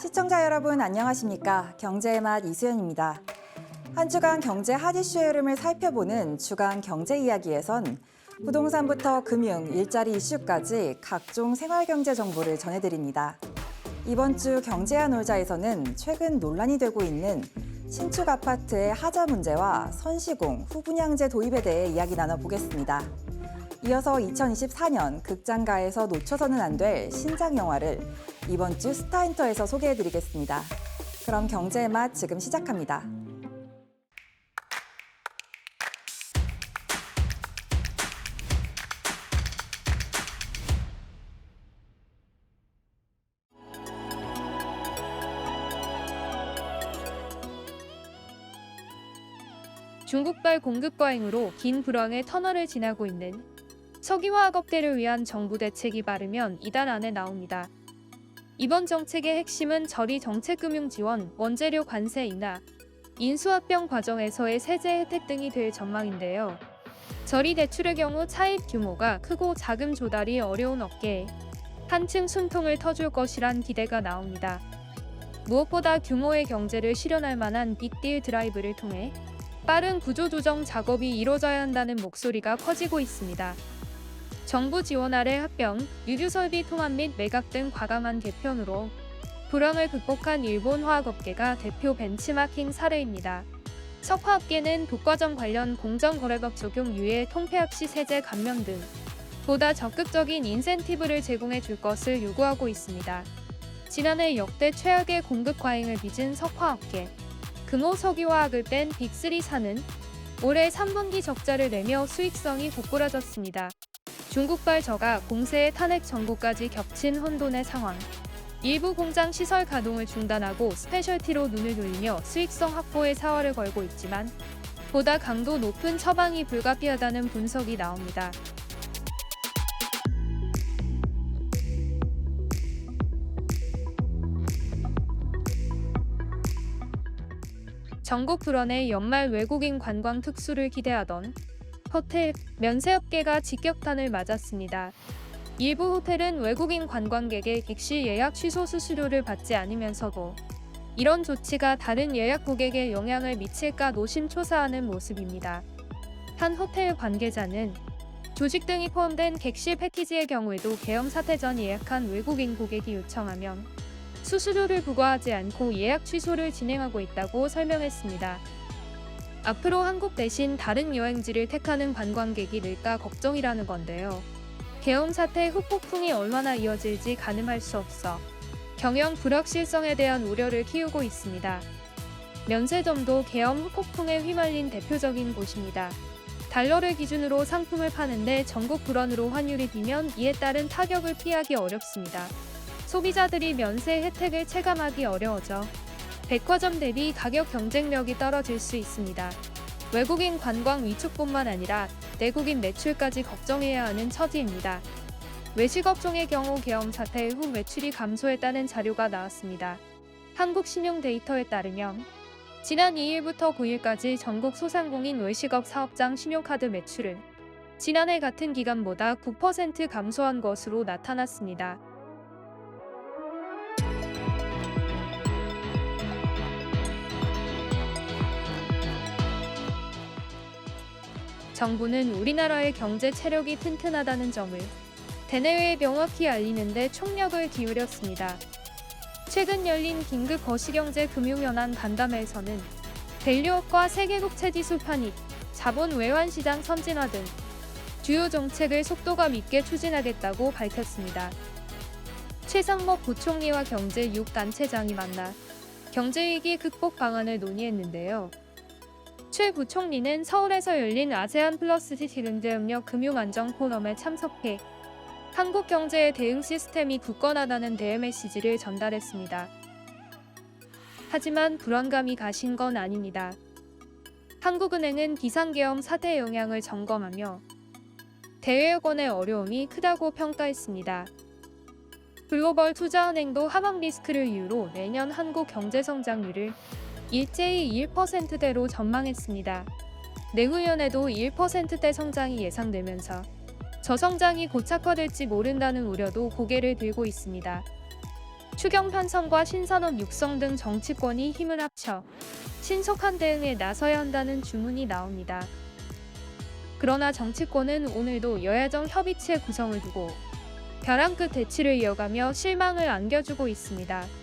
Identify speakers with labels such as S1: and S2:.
S1: 시청자 여러분 안녕하십니까? 경제의 맛 이수연입니다. 한 주간 경제 핫 이슈의 흐름을 살펴보는 주간 경제 이야기에선 부동산부터 금융, 일자리 이슈까지 각종 생활경제 정보를 전해드립니다. 이번 주 경제와 놀자에서는 최근 논란이 되고 있는 신축 아파트의 하자 문제와 선시공, 후분양제 도입에 대해 이야기 나눠보겠습니다. 이어서 2024년 극장가에서 놓쳐서는 안 될 신작 영화를 이번 주 스타엔터에서 소개해드리겠습니다. 그럼 경제의 맛 지금 시작합니다.
S2: 중국발 공급 과잉으로 긴 불황의 터널을 지나고 있는 석유화학업계를 위한 정부 대책이 빠르면 이달 안에 나옵니다. 이번 정책의 핵심은 저리 정책금융 지원, 원재료 관세 인하, 인수합병 과정에서의 세제 혜택 등이 될 전망인데요. 저리 대출의 경우 차입 규모가 크고 자금 조달이 어려운 업계에 한층 숨통을 터줄 것이란 기대가 나옵니다. 무엇보다 규모의 경제를 실현할 만한 빅딜 드라이브를 통해 빠른 구조조정 작업이 이뤄져야 한다는 목소리가 커지고 있습니다. 정부 지원 아래 합병, 유류설비 통합 및 매각 등 과감한 개편으로 불황을 극복한 일본 화학업계가 대표 벤치마킹 사례입니다. 석화업계는 독과점 관련 공정거래법 적용 유예 통폐합 시 세제 감면 등 보다 적극적인 인센티브를 제공해 줄 것을 요구하고 있습니다. 지난해 역대 최악의 공급 과잉을 빚은 석화업계. 금호 석유화학을 뺀 빅3사는 올해 3분기 적자를 내며 수익성이 고꾸라졌습니다. 중국발 저가 공세의 탄핵 정부까지 겹친 혼돈의 상황. 일부 공장 시설 가동을 중단하고 스페셜티로 눈을 돌리며 수익성 확보에 사활을 걸고 있지만 보다 강도 높은 처방이 불가피하다는 분석이 나옵니다. 전국 불원의 연말 외국인 관광 특수를 기대하던 호텔, 면세업계가 직격탄을 맞았습니다. 일부 호텔은 외국인 관광객의 객실 예약 취소 수수료를 받지 않으면서도 이런 조치가 다른 예약 고객에 영향을 미칠까 노심초사하는 모습입니다. 한 호텔 관계자는 조식 등이 포함된 객실 패키지의 경우에도 계엄 사태 전 예약한 외국인 고객이 요청하면 수수료를 부과하지 않고 예약 취소를 진행하고 있다고 설명했습니다. 앞으로 한국 대신 다른 여행지를 택하는 관광객이 늘까 걱정이라는 건데요. 계엄 사태 후폭풍이 얼마나 이어질지 가늠할 수 없어 경영 불확실성에 대한 우려를 키우고 있습니다. 면세점도 계엄 후폭풍에 휘말린 대표적인 곳입니다. 달러를 기준으로 상품을 파는데 전국 불원으로 환율이 뛰면 이에 따른 타격을 피하기 어렵습니다. 소비자들이 면세 혜택을 체감하기 어려워져 백화점 대비 가격 경쟁력이 떨어질 수 있습니다. 외국인 관광 위축뿐만 아니라 내국인 매출까지 걱정해야 하는 처지입니다. 외식업종의 경우 계엄 사태 후 매출이 감소했다는 자료가 나왔습니다. 한국신용데이터에 따르면 지난 2일부터 9일까지 전국 소상공인 외식업 사업장 신용카드 매출은 지난해 같은 기간보다 9% 감소한 것으로 나타났습니다. 정부는 우리나라의 경제 체력이 튼튼하다는 점을 대내외에 명확히 알리는 데 총력을 기울였습니다. 최근 열린 긴급 거시경제금융연안 간담회에서는 밸류업과 세계국채지수 편입, 자본 외환시장 선진화 등 주요 정책을 속도감 있게 추진하겠다고 밝혔습니다. 최상목 부총리와 경제 6단체장이 만나 경제위기 극복 방안을 논의했는데요. 최 부총리는 서울에서 열린 아세안 플러스 시티경제협력 금융안정 포럼에 참석해 한국 경제의 대응 시스템이 굳건하다는 대외 메시지를 전달했습니다. 하지만 불안감이 가신 건 아닙니다. 한국은행은 비상계엄 사태 영향을 점검하며 대외여건의 어려움이 크다고 평가했습니다. 글로벌 투자은행도 하방 리스크를 이유로 내년 한국 경제 성장률을 일제히 1%대로 전망했습니다. 내후년에도 1%대 성장이 예상되면서 저성장이 고착화될지 모른다는 우려도 고개를 들고 있습니다. 추경 편성과 신산업 육성 등 정치권이 힘을 합쳐 신속한 대응에 나서야 한다는 주문이 나옵니다. 그러나 정치권은 오늘도 여야정 협의체 구성을 두고 벼랑 끝 대치를 이어가며 실망을 안겨주고 있습니다.